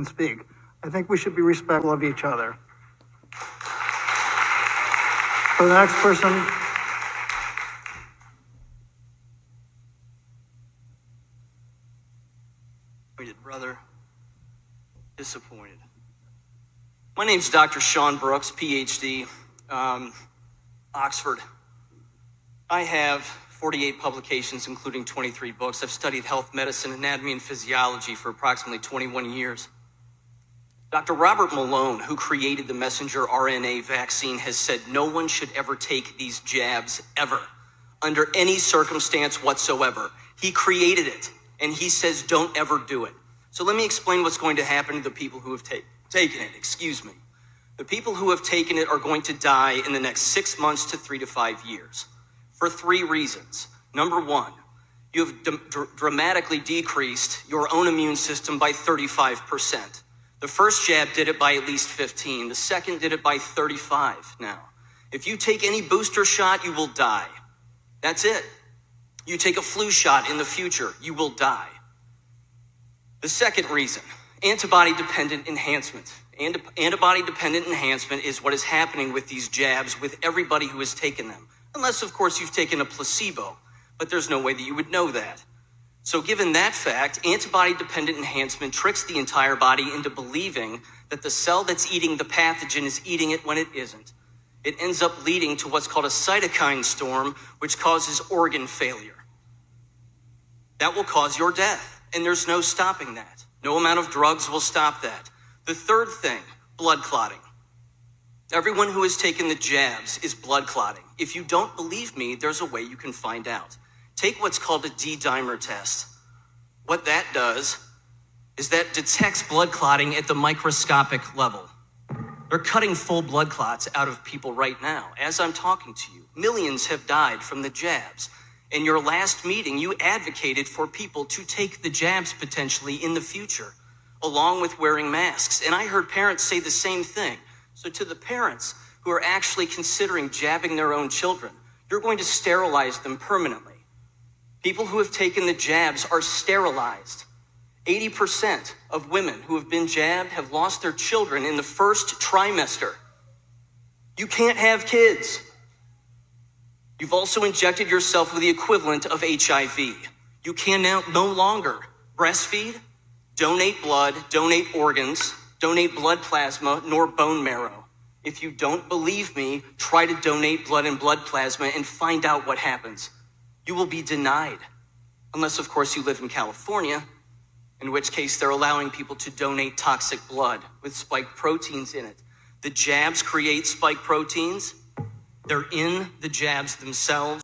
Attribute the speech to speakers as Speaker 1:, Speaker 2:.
Speaker 1: speak. I think we should be respectful of each other. For the next person,
Speaker 2: brother, disappointed. My name's Dr. Sean Brooks, PhD, Oxford. I have 48 publications, including 23 books. I've studied health, medicine, anatomy, and physiology for approximately 21 years. Dr. Robert Malone, who created the messenger RNA vaccine, has said no one should ever take these jabs ever, under any circumstance whatsoever. He created it, and he says don't ever do it. So let me explain what's going to happen to the people who have taken it. The people who have taken it are going to die in the next 6 months to 3 to 5 years for 3 reasons. Number one, you have dramatically decreased your own immune system by 35%. The first jab did it by at least 15. The second did it by 35 now. If you take any booster shot, you will die. That's it. You take a flu shot in the future, you will die. The second reason, antibody-dependent enhancement. Antibody-dependent enhancement is what is happening with these jabs with everybody who has taken them. Unless, of course, you've taken a placebo, but there's no way that you would know that. So given that fact, antibody-dependent enhancement tricks the entire body into believing that the cell that's eating the pathogen is eating it when it isn't. It ends up leading to what's called a cytokine storm, which causes organ failure. That will cause your death, and there's no stopping that. No amount of drugs will stop that. The third thing, blood clotting. Everyone who has taken the jabs is blood clotting. If you don't believe me, there's a way you can find out. Take what's called a D-dimer test. What that does is that detects blood clotting at the microscopic level. They're cutting full blood clots out of people right now. As I'm talking to you, millions have died from the jabs. In your last meeting, you advocated for people to take the jabs potentially in the future, along with wearing masks. And I heard parents say the same thing. So to the parents who are actually considering jabbing their own children, you're going to sterilize them permanently. People who have taken the jabs are sterilized. 80% of women who have been jabbed have lost their children in the first trimester. You can't have kids. You've also injected yourself with the equivalent of HIV. You can now no longer breastfeed, donate blood, donate organs, donate blood plasma, nor bone marrow. If you don't believe me, try to donate blood and blood plasma and find out what happens. You will be denied. Unless, of course, you live in California, in which case they're allowing people to donate toxic blood with spike proteins in it. The jabs create spike proteins. They're in the jabs themselves.